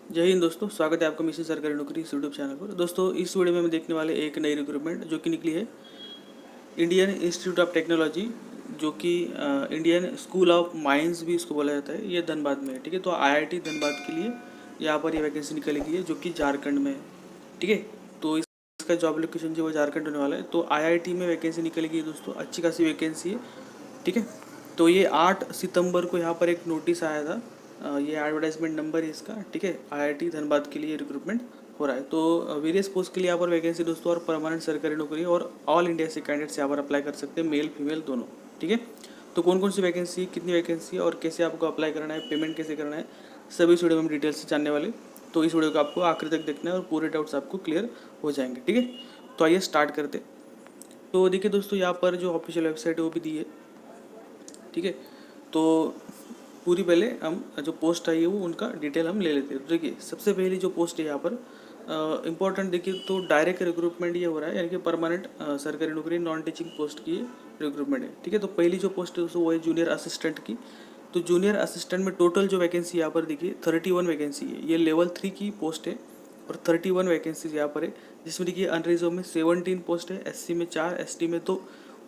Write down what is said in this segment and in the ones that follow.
जय हिंद दोस्तों, स्वागत है आपका मिशन सरकारी नौकरी इस यूट्यूब चैनल पर। दोस्तों, इस वीडियो में हम देखने वाले एक नई रिक्रूटमेंट जो कि निकली है इंडियन इंस्टीट्यूट ऑफ टेक्नोलॉजी, जो कि इंडियन स्कूल ऑफ माइंस भी इसको बोला जाता है। ये धनबाद में है। ठीक है, तो आईआईटी धनबाद के लिए यहाँ पर ये वैकेंसी निकली गई है जो कि झारखंड में है। ठीक है, तो इसका जॉब लोकेशन जो है झारखंड होने वाला है। तो आईआईटी में वैकेंसी निकली गई है दोस्तों, अच्छी खासी वैकेंसी है। ठीक है, तो ये 8 सितंबर को यहाँ पर एक नोटिस आया था। ये एडवर्टाइजमेंट नंबर है इसका। ठीक है, आईआईटी धनबाद के लिए रिक्रूटमेंट हो रहा है। तो वेरियस पोस्ट के लिए यहाँ पर वैकेंसी दोस्तों, और परमानेंट सरकारी नौकरी और ऑल इंडिया से कैंडिडेट्स यहाँ पर अप्लाई कर सकते हैं, मेल फीमेल दोनों। ठीक है, तो कौन कौन सी वैकेंसी, कितनी वैकेंसी और कैसे आपको अप्लाई करना है, पेमेंट कैसे करना है, सभी इस वीडियो में हम डिटेल से जानने वाले। तो इस वीडियो को आपको आखिर तक देखना है और पूरे डाउट्स आपको क्लियर हो जाएंगे। ठीक है, तो आइए स्टार्ट करते। तो देखिए दोस्तों, यहाँ पर जो ऑफिशियल वेबसाइट है वो भी दी है। ठीक है, तो पूरी पहले हम जो पोस्ट आई है वो उनका डिटेल हम ले लेते हैं। देखिए, सबसे पहली जो पोस्ट है यहाँ पर इम्पोर्टेंट, देखिए तो डायरेक्ट रिक्रूटमेंट ये हो रहा है, यानी कि परमानेंट सरकारी नौकरी नॉन टीचिंग पोस्ट की रिक्रूटमेंट है। ठीक है, तो पहली जो पोस्ट है दोस्तों वो है जूनियर असिस्टेंट की। तो जूनियर असिस्टेंट में टोटल जो वैकेंसी यहाँ पर देखिए 31 वैकेंसी है। ये लेवल 3 की पोस्ट है और 31 वैकेंसीज यहाँ पर है, जिसमें देखिए अनरिजर्व में 17 पोस्ट है, एससी में 4, एसटी में 2,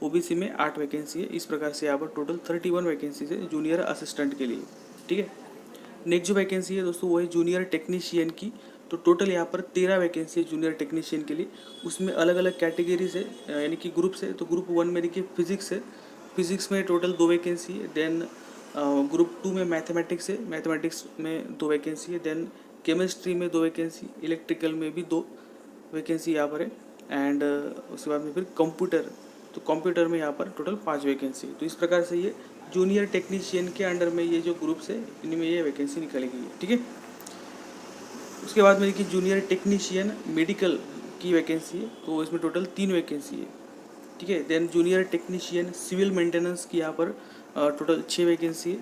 ओबीसी में 8 वैकेंसी है। इस प्रकार से यहाँ पर टोटल 31 वैकेंसीज है जूनियर असिस्टेंट के लिए। ठीक है, नेक्स्ट जो वैकेंसी है दोस्तों वो है जूनियर टेक्नीशियन की। तो टोटल यहाँ पर 13 वैकेंसी है जूनियर टेक्नीशियन के लिए। उसमें अलग अलग कैटेगरीज है, यानी कि ग्रुप से। तो ग्रुप 1 में देखिए फिजिक्स है, फिजिक्स में टोटल 2 वैकेंसी है। देन ग्रुप 2 में मैथमेटिक्स है, मैथमेटिक्स में 2 वैकेंसी है। देन केमिस्ट्री में 2 वैकेंसी, इलेक्ट्रिकल में भी 2 वैकेंसी यहाँ पर है। एंड उसके बाद में फिर कंप्यूटर, तो कंप्यूटर में यहाँ पर टोटल 5 वैकेंसी है। तो इस प्रकार से ये जूनियर टेक्नीशियन के अंडर में ये जो ग्रुप्स है इनमें ये वैकेंसी निकाली गई है। ठीक है, उसके बाद में देखिए जूनियर टेक्नीशियन मेडिकल की वैकेंसी है, तो इसमें टोटल 3 वैकेंसी है। ठीक है, then junior technician civil maintenance की यहाँ पर टोटल 6 वैकेंसी है।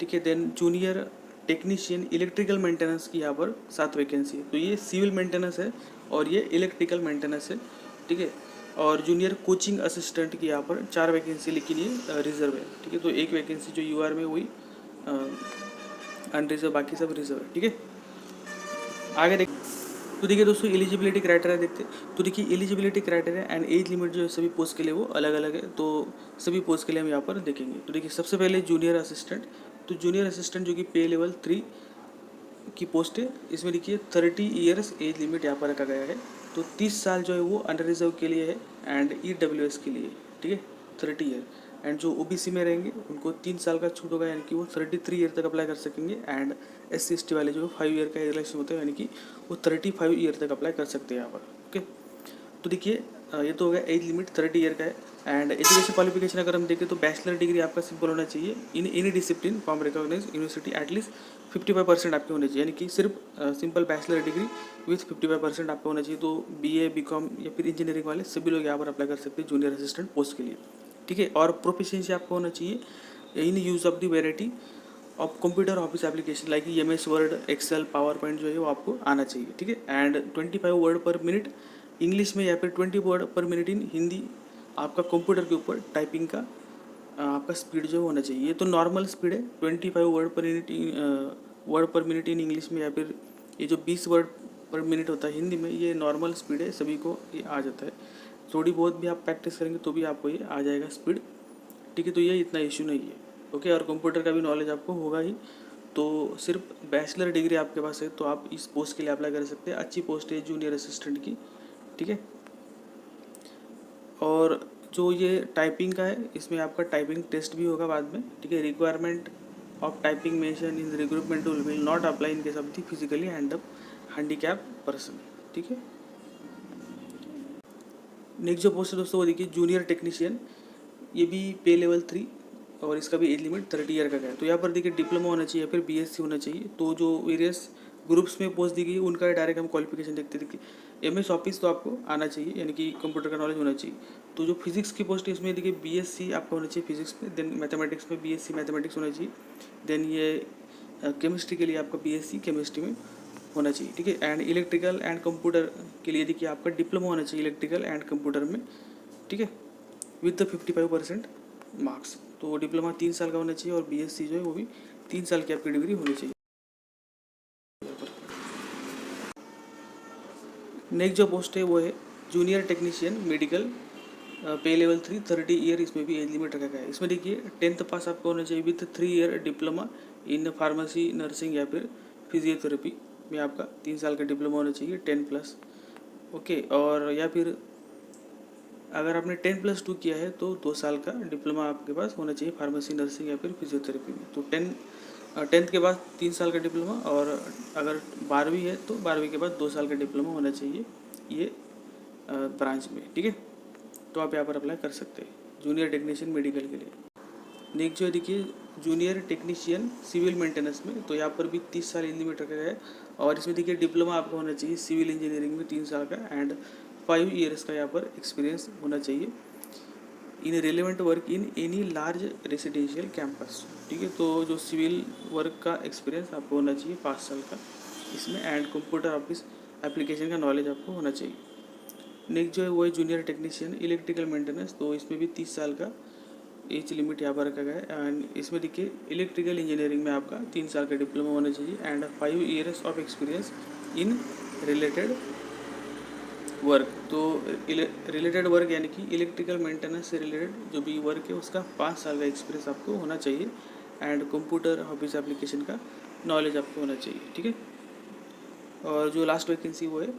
ठीक है, then junior technician electrical maintenance की यहाँ पर 7 वैकेंसी है। तो ये सिविल मेंटेनेंस है और ये इलेक्ट्रिकल मेंटेनेंस है। ठीक है, और जूनियर कोचिंग असिस्टेंट की यहाँ पर 4 वैकेंसी, लेकिन ये रिजर्व है। ठीक है, तो एक वैकेंसी जो यूआर में वही अनरिजर्व, बाकी सब रिजर्व है। ठीक है, आगे देख। तो देखिए दोस्तों, एलिजिबिलिटी क्राइटेरिया देखते हैं। तो देखिए eligibility criteria and age limit जो है सभी पोस्ट के लिए वो अलग अलग है। तो सभी पोस्ट के लिए हम यहाँ पर देखेंगे। तो देखिए सबसे पहले जूनियर असिस्टेंट। तो जूनियर असिस्टेंट जो कि पे लेवल 3 की पोस्ट है, इसमें देखिए 30 ईयर्स एज लिमिट यहाँ पर रखा गया है। तो 30 साल जो है वो अंडर रिजर्व के लिए है एंड ईडब्ल्यूएस के लिए। ठीक है, 30 ईयर। एंड जो ओबीसी में रहेंगे उनको 3 साल का छूट होगा, यानी कि वो 33 ईयर तक अप्लाई कर सकेंगे। एंड एससी एसटी वाले जो 5 ईयर का रिलेक्शन होता है, यानी कि वो 35 ईयर तक अप्लाई कर सकते हैं यहाँ पर। ओके, तो देखिए ये तो हो गया एज लिमिट 30 ईयर का है। एंड एजुकेशन क्वालिफिकेशन अगर हम देखें तो बैचलर डिग्री आपका सिंपल होना चाहिए in any discipline from recognise university, at least 55% आपके होने चाहिए, यानी कि सिर्फ सिंपल बैचलर डिग्री विथ 55% आपका होना चाहिए। तो बीए, बीकॉम या फिर इंजीनियरिंग वाले सभी लोग यहाँ पर अप्लाई कर सकते हैं जूनियर असिस्टेंट पोस्ट के लिए। ठीक है, और प्रोफिशिएंसी आपको होना चाहिए in use of the variety of computer office application like MS Word, Excel, PowerPoint जो है वो आपको आना चाहिए। ठीक है, and 25 word per minute English में या फिर 20 word per minute in Hindi आपका कंप्यूटर के ऊपर टाइपिंग का आपका स्पीड जो होना चाहिए। ये तो नॉर्मल स्पीड है, 25 word per minute in English में, या फिर ये जो 20 वर्ड पर मिनट होता है हिंदी में, ये नॉर्मल स्पीड है, सभी को ये आ जाता है। थोड़ी बहुत भी आप प्रैक्टिस करेंगे तो भी आपको ये आ जाएगा स्पीड। ठीक है, तो ये इतना इशू नहीं है। ओके, और कंप्यूटर का भी नॉलेज आपको होगा ही। तो सिर्फ बैचलर डिग्री आपके पास है तो आप इस पोस्ट के लिए अप्लाई कर सकते हैं। अच्छी पोस्ट है जूनियर असिस्टेंट की। ठीक है, और जो ये टाइपिंग का है इसमें आपका टाइपिंग टेस्ट भी होगा बाद में। ठीक है, requirement of typing mention in recruitment tool will not apply in case of the physically handicap person. ठीक है, नेक्स्ट जो पोस्ट है दोस्तों वो देखिए जूनियर टेक्नीशियन। ये भी पे लेवल 3 और इसका भी एज लिमिट 30 ईयर का है। तो यहाँ पर देखिए डिप्लोमा होना चाहिए या फिर BSc होना चाहिए। तो जो वेरियस ग्रुप्स में पोस्ट दी गई उनका डायरेक्ट हम क्वालिफिकेशन देखते देखिए MS ऑफिस तो आपको आना चाहिए, यानी कि कंप्यूटर का नॉलेज होना चाहिए। तो जो फिजिक्स की पोस्ट है इसमें देखिए BSc आपका होना चाहिए फिजिक्स में। देन मैथमेटिक्स में BSc मैथमेटिक्स होना चाहिए। देन ये केमिस्ट्री के लिए आपका BSc केमिस्ट्री में होना चाहिए। ठीक है, एंड इलेक्ट्रिकल एंड कंप्यूटर के लिए देखिए आपका डिप्लोमा होना चाहिए इलेक्ट्रिकल एंड कंप्यूटर में। ठीक है, विद द 55% मार्क्स। तो डिप्लोमा 3 साल का होना चाहिए और BSc जो है वो भी 3 साल की आपकी डिग्री होनी चाहिए। नेक्स्ट जो पोस्ट है वो है जूनियर टेक्नीशियन मेडिकल, पे लेवल 3, 30 ईयर, इसमें भी एज लिमिट रखा गया है। इसमें देखिए 10th पास आपको होना चाहिए with 3 year diploma in pharmacy, nursing या फिर फिजियोथेरेपी में आपका 3 साल का डिप्लोमा होना चाहिए 10+। ओके, और या फिर अगर आपने 10+2 किया है तो 2 साल का डिप्लोमा आपके पास होना चाहिए फार्मेसी, नर्सिंग या फिर फिजियोथेरेपी में। तो 10th के बाद 3 साल का डिप्लोमा, और अगर 12वीं है तो 12वीं के बाद 2 साल का डिप्लोमा होना चाहिए ये ब्रांच में, ठीक है। तो आप यहाँ पर अप्लाई कर सकते हैं जूनियर टेक्नीशियन मेडिकल के लिए। नेक्स्ट जो है देखिए जूनियर टेक्नीशियन सिविल मेंटेनेंस में, तो यहाँ पर भी 30 साल एज लिमिट रखा गया है, और इसमें देखिए डिप्लोमा आपका होना चाहिए सिविल इंजीनियरिंग में 3 साल का, एंड 5 ईयर्स का यहाँ पर एक्सपीरियंस होना चाहिए इन relevant work in any large residential campus, ठीक है। तो जो सिविल वर्क का एक्सपीरियंस आपको होना चाहिए 5 साल का इसमें, एंड कंप्यूटर ऑफिस एप्लीकेशन का नॉलेज आपको होना चाहिए। नेक्स्ट जो है वो है जूनियर टेक्नीशियन इलेक्ट्रिकल मेंटेनेंस, तो इसमें भी 30 साल का एज लिमिट यहाँ पर रखा गया है, एंड इसमें देखिए इलेक्ट्रिकल इंजीनियरिंग में आपका 3 साल का डिप्लोमा होना चाहिए and 5 years of experience in related work. तो रिलेटेड वर्क यानी कि इलेक्ट्रिकल मेंटेनेंस से रिलेटेड जो भी वर्क है उसका 5 साल का एक्सपीरियंस आपको होना चाहिए, एंड कंप्यूटर ऑफिस एप्लीकेशन का नॉलेज आपको होना चाहिए, ठीक है। और जो लास्ट वैकेंसी वो है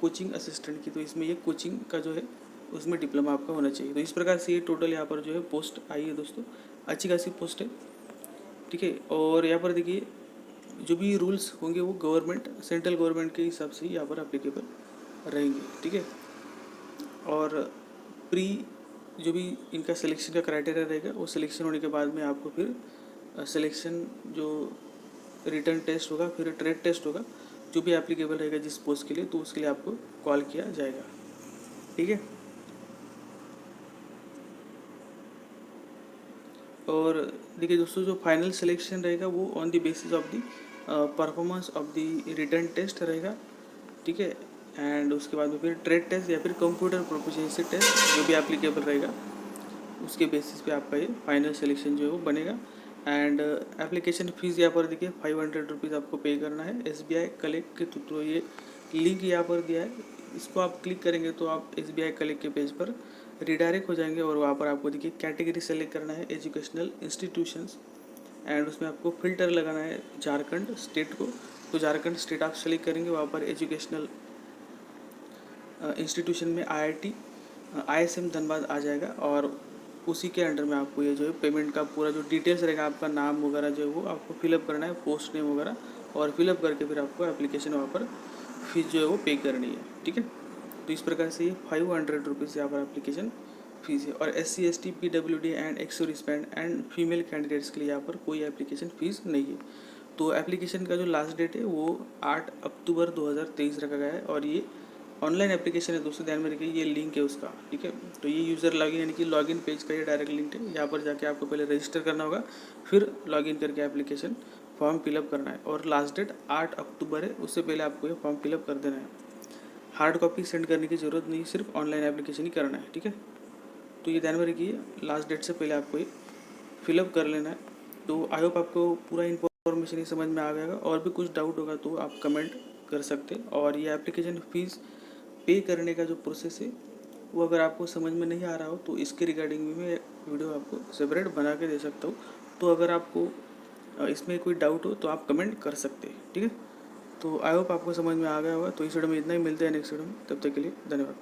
कोचिंग असिस्टेंट की, तो इसमें ये कोचिंग का जो है उसमें डिप्लोमा आपका होना चाहिए। तो इस प्रकार से ये टोटल यहाँ पर जो है पोस्ट आई है दोस्तों, अच्छी खासी पोस्ट है, ठीक है। और यहाँ पर देखिए जो भी रूल्स होंगे वो गवर्नमेंट, सेंट्रल गवर्नमेंट के हिसाब से यहाँ पर अप्लीकेबल रहेंगे, ठीक है। और प्री जो भी इनका सिलेक्शन का क्राइटेरिया रहेगा वो सिलेक्शन होने के बाद में आपको फिर सिलेक्शन जो रिटर्न टेस्ट होगा, फिर ट्रेड टेस्ट होगा, जो भी एप्लीकेबल रहेगा जिस पोस्ट के लिए, तो उसके लिए आपको कॉल किया जाएगा, ठीक है। और देखिए दोस्तों जो फाइनल सिलेक्शन रहेगा वो on the basis of the performance of the written test रहेगा, ठीक है। एंड उसके बाद में फिर ट्रेड टेस्ट या फिर कंप्यूटर प्रोफिशिएंसी टेस्ट जो भी एप्लीकेबल रहेगा उसके बेसिस पे आपका ये फाइनल सिलेक्शन जो है वो बनेगा। एंड एप्लीकेशन फ़ीस यहाँ पर देखिए 500 रुपीज़ आपको पे करना है SBI कलेक्ट के थ्रू। तो ये लिंक यहाँ पर दिया है, इसको आप क्लिक करेंगे तो आप SBI कलेक्ट के पेज पर रिडायरेक्ट हो जाएंगे, और वहाँ पर आपको देखिए कैटेगरी सेलेक्ट करना है एजुकेशनल इंस्टीट्यूशंस, एंड उसमें आपको फ़िल्टर लगाना है झारखंड स्टेट को। तो झारखंड स्टेट आप सेलेक्ट करेंगे, वहाँ पर एजुकेशनल इंस्टीट्यूशन में IIT ISM धनबाद आ जाएगा, और उसी के अंडर में आपको ये जो है पेमेंट का पूरा जो डिटेल्स रहेगा, आपका नाम वगैरह जो है वो आपको फिलअप करना है, पोस्ट नेम वगैरह, और फिलअप करके फिर आपको एप्लीकेशन वहाँ पर फीस जो है वो पे करनी है, ठीक है। तो इस प्रकार से ये 500 रुपीज़ यहाँ पर एप्लीकेशन फ़ीस है। और SC ST PWD and ex serviceman and female candidates के लिए यहाँ पर कोई एप्लीकेशन फ़ीस नहीं है। तो एप्लीकेशन का जो लास्ट डेट है वो 8 अक्टूबर 2023 रखा गया है, और ये ऑनलाइन एप्लीकेशन है दोस्तों, ध्यान में रखिए ये लिंक है उसका, ठीक है। तो ये यूज़र लॉगिन यानी कि लॉगिन पेज का ये डायरेक्ट लिंक है, यहाँ पर जाके आपको पहले रजिस्टर करना होगा, फिर लॉगिन करके एप्लीकेशन फॉर्म फिलअप करना है, और लास्ट डेट 8 अक्टूबर है, उससे पहले आपको ये फॉर्म फिलअप कर देना है। हार्ड कॉपी सेंड करने की ज़रूरत नहीं, सिर्फ ऑनलाइन एप्लीकेशन ही करना है, ठीक है। तो ये ध्यान में रखिए लास्ट डेट से पहले आपको ये फिलअप कर लेना है। तो आई होप आपको पूरा इन्फॉर्मेशन ही समझ में आ गया, और भी कुछ डाउट होगा तो आप कमेंट कर सकते हैं। और ये एप्लीकेशन फ़ीस पे करने का जो प्रोसेस है वो अगर आपको समझ में नहीं आ रहा हो तो इसके रिगार्डिंग भी मैं वीडियो आपको सेपरेट बना के दे सकता हूँ। तो अगर आपको इसमें कोई डाउट हो तो आप कमेंट कर सकते हैं, ठीक है। तो आई होप आपको समझ में आ गया होगा। तो इस वीडियो में इतना ही, मिलते हैं नेक्स्ट वीडियो में, तब तक के लिए धन्यवाद।